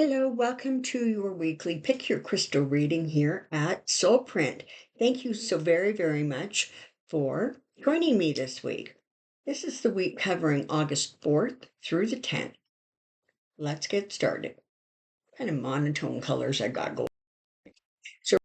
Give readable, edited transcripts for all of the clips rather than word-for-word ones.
Hello, welcome to your weekly Pick Your Crystal reading here at Soulprint. Thank you so very, very much for joining me this week. This is the week covering August 4th through the 10th. Let's get started. Kind of monotone colors I got going. So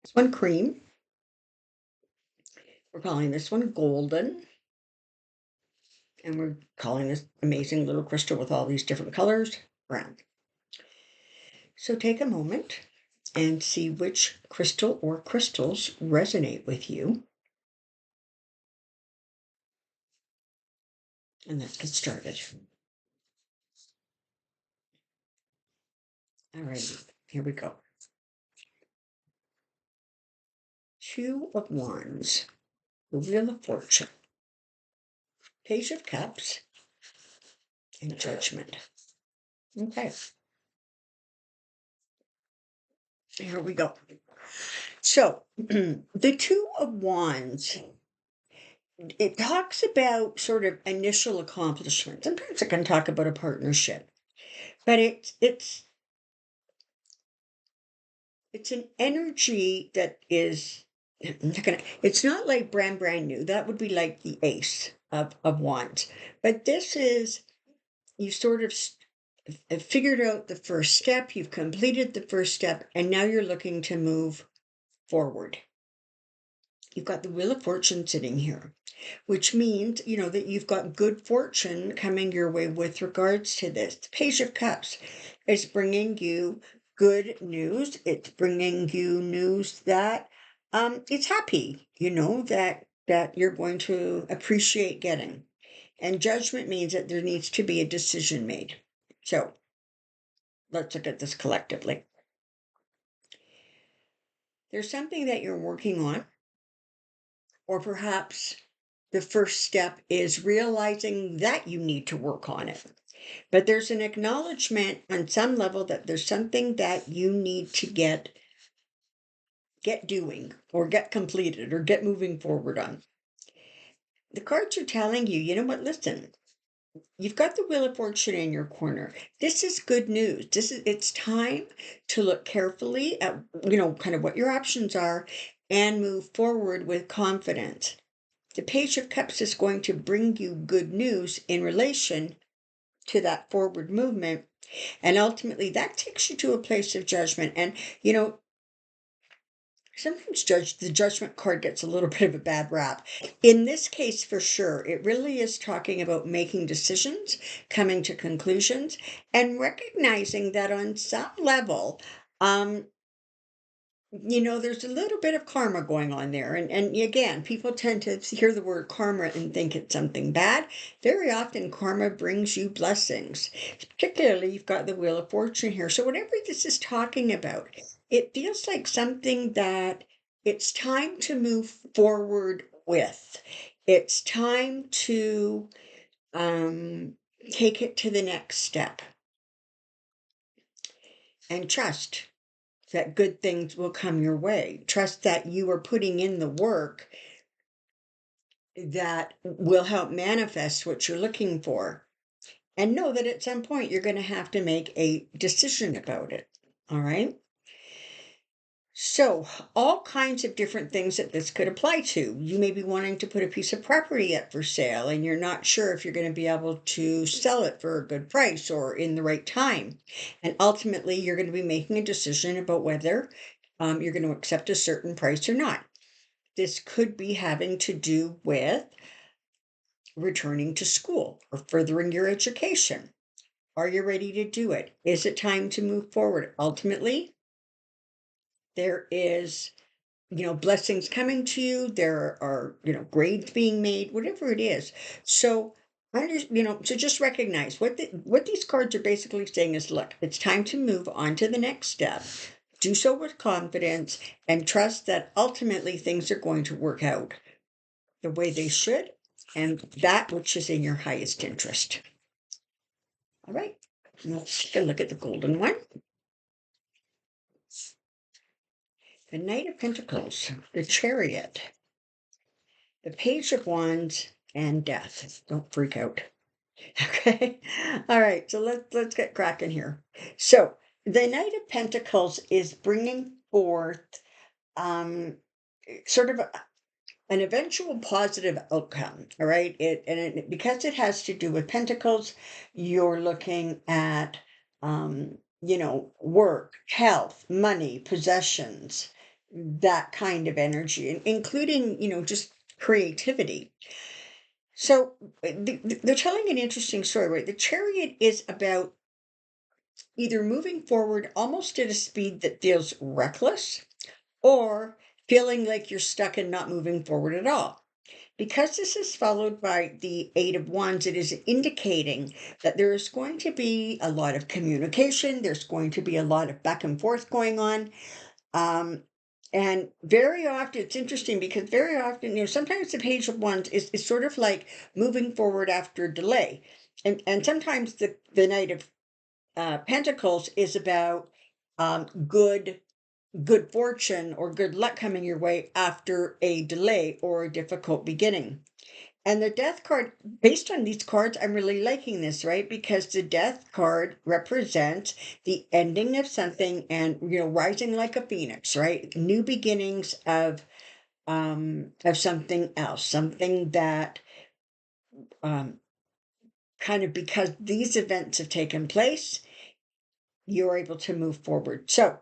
this one cream. We're calling this one golden. And we're calling this amazing little crystal with all these different colors brown. So take a moment and see which crystal or crystals resonate with you. And let's get started. All right, here we go. Two of Wands, the Wheel of Fortune, Page of Cups, and Judgment. Okay, here we go. So, the Two of Wands, it talks about sort of initial accomplishment. Sometimes it can talk about a partnership, but it's an energy that is it's not like brand new. That would be like the Ace of Wands. But this is, you sort of figured out the first step, you've completed the first step, and now you're looking to move forward. You've got the Wheel of Fortune sitting here, which means, that you've got good fortune coming your way with regards to this. The Page of Cups is bringing you good news. It's bringing you news that it's happy, that you're going to appreciate getting. And Judgment means that there needs to be a decision made. So let's look at this collectively. There's something that you're working on, or perhaps the first step is realizing that you need to work on it. But there's an acknowledgement on some level that there's something that you need to get doing, or get completed, or get moving forward on. The cards are telling you, you know what, listen, you've got the Wheel of Fortune in your corner. This is good news. It's time to look carefully at, kind of what your options are and move forward with confidence. The Page of Cups is going to bring you good news in relation to that forward movement. And ultimately that takes you to a place of judgment. And, sometimes the judgment card gets a little bit of a bad rap. In this case, for sure, it really is talking about making decisions, coming to conclusions, and recognizing that on some level, there's a little bit of karma going on there. And again, people tend to hear the word karma and think it's something bad. Very often, karma brings you blessings. Particularly, you've got the Wheel of Fortune here. So whatever this is talking about, it feels like something that it's time to move forward with. It's time to take it to the next step and trust that good things will come your way. Trust that you are putting in the work that will help manifest what you're looking for. And know that at some point you're going to have to make a decision about it. All right. So, all kinds of different things that this could apply to. You may be wanting to put a piece of property up for sale and you're not sure if you're going to be able to sell it for a good price or in the right time. And ultimately, you're going to be making a decision about whether you're going to accept a certain price or not. This could be having to do with returning to school or furthering your education. Are you ready to do it? Is it time to move forward? Ultimately, there is, blessings coming to you. There are, grades being made, whatever it is. So, so just recognize what these cards are basically saying is, look, it's time to move on to the next step. Do so with confidence and trust that ultimately things are going to work out the way they should and that which is in your highest interest. All right, let's take a look at the golden one. The Knight of Pentacles, the Chariot, the Page of Wands, and Death. Don't freak out. Okay. All right. So let's get cracking here. So The Knight of Pentacles is bringing forth um, sort of an eventual positive outcome. All right. Because it has to do with pentacles, you're looking at, work, health, money, possessions, that kind of energy, including, just creativity. So they're telling an interesting story, right? The Chariot is about either moving forward almost at a speed that feels reckless, or feeling like you're stuck and not moving forward at all. Because this is followed by the Eight of Wands, it is indicating that there is going to be a lot of communication. There's going to be a lot of back and forth going on. And very often, it's interesting because very often, sometimes the Page of Wands is sort of like moving forward after delay. And sometimes the Knight of Pentacles is about good fortune or good luck coming your way after a delay or a difficult beginning. And the Death card, based on these cards, I'm really liking this, right? Because the Death card represents the ending of something and, rising like a phoenix, right? New beginnings of something else, something that um kind of, because these events have taken place, you're able to move forward. So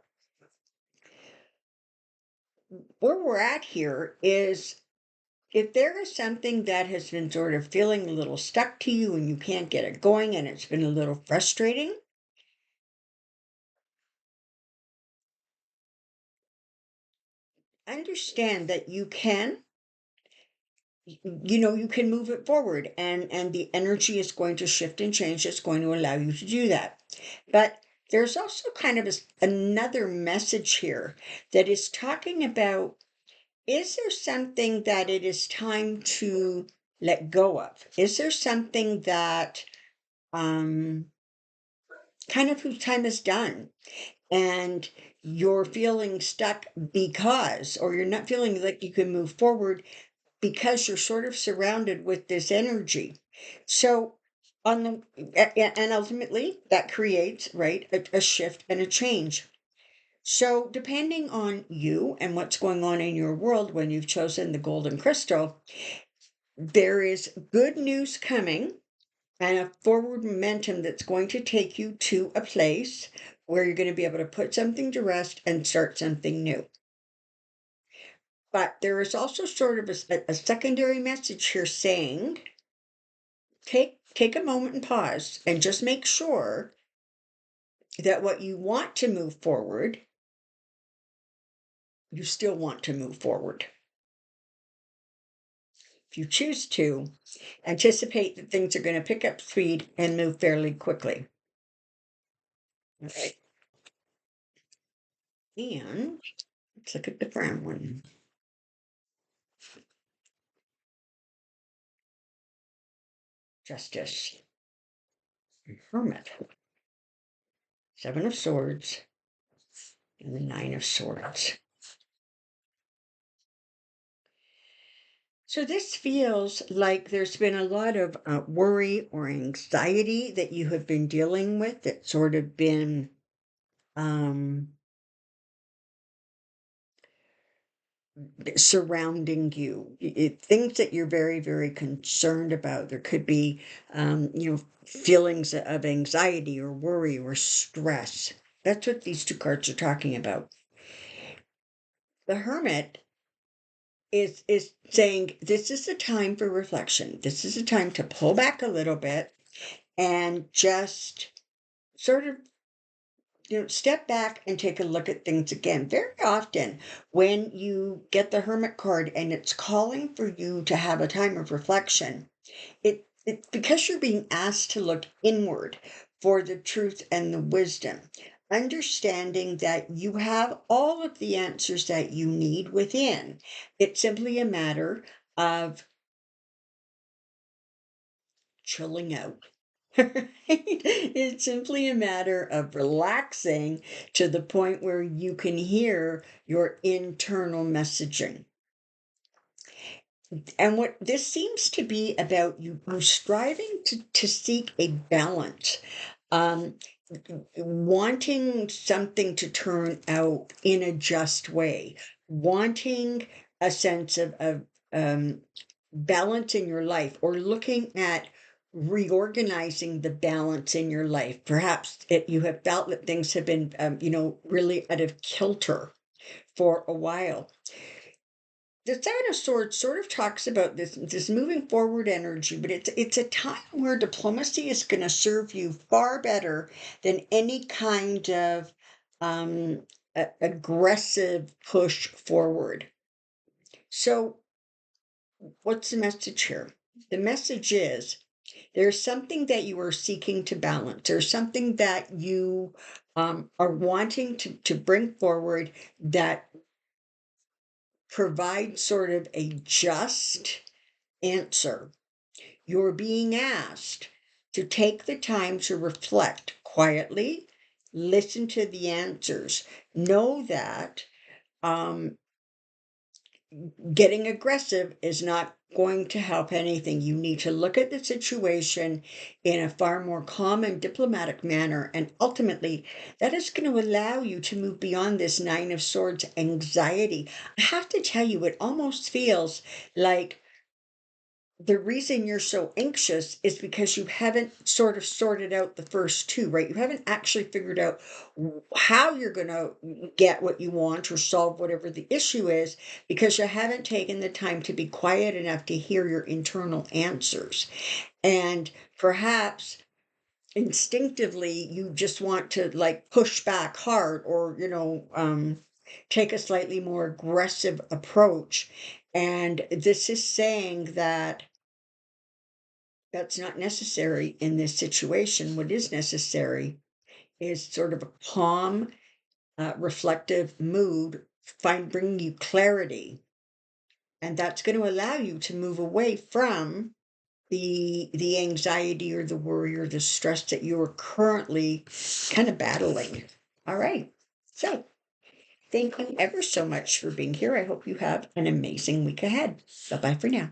where we're at here is, if there is something that has been sort of feeling a little stuck to you and you can't get it going and it's been a little frustrating, understand that you can move it forward, and the energy is going to shift and change. It's going to allow you to do that. But there's also kind of another message here that is talking about, is there something that it is time to let go of? Is there something that um kind of whose time is done, and you're feeling stuck because, or you're not feeling like you can move forward because you're sort of surrounded with this energy? So on the and ultimately that creates, right, a shift and a change. So depending on you and what's going on in your world when you've chosen the golden crystal, there is good news coming and a forward momentum that's going to take you to a place where you're going to be able to put something to rest and start something new. But there is also sort of a secondary message here saying, take a moment and pause and just make sure that what you want to move forward, you still want to move forward. If you choose to, anticipate that things are going to pick up speed and move fairly quickly. All right. And let's look at the brown one. Justice. Hermit. Seven of Swords. And the Nine of Swords. So this feels like there's been a lot of worry or anxiety that you have been dealing with, that's sort of been um, surrounding you. Things that you're very, very concerned about. There could be, feelings of anxiety or worry or stress. That's what these two cards are talking about. The Hermit is saying this is a time for reflection. This is a time to pull back a little bit and just sort of, step back and take a look at things again. Very often when you get the Hermit card and it's calling for you to have a time of reflection, it's because you're being asked to look inward for the truth and the wisdom, understanding that you have all of the answers that you need within. It's simply a matter of chilling out. Right? It's simply a matter of relaxing to the point where you can hear your internal messaging. And what this seems to be about, you striving to seek a balance. Um, wanting something to turn out in a just way, wanting a sense of um, balance in your life, or looking at reorganizing the balance in your life. Perhaps you have felt that things have been, really out of kilter for a while. The Seven of Swords sort of talks about this moving forward energy, but it's a time where diplomacy is going to serve you far better than any kind of aggressive push forward. So, what's the message here? The message is there's something that you are seeking to balance. There's something that you are wanting to bring forward that provides sort of a just answer. You're being asked to take the time to reflect quietly, listen to the answers. Know that um, getting aggressive is not going to help anything. You need to look at the situation in a far more calm and diplomatic manner. And ultimately, that is going to allow you to move beyond this Nine of Swords anxiety. I have to tell you, it almost feels like the reason you're so anxious is because you haven't sort of sorted out the first two, right? You haven't actually figured out how you're going to get what you want or solve whatever the issue is, because you haven't taken the time to be quiet enough to hear your internal answers. And perhaps instinctively you just want to like push back hard, or take a slightly more aggressive approach. And this is saying that that's not necessary in this situation. What is necessary is sort of a calm, reflective mood, bringing you clarity, and that's going to allow you to move away from the anxiety or the worry or the stress that you are currently kind of battling. All right. So thank you ever so much for being here. I hope you have an amazing week ahead. Bye bye for now.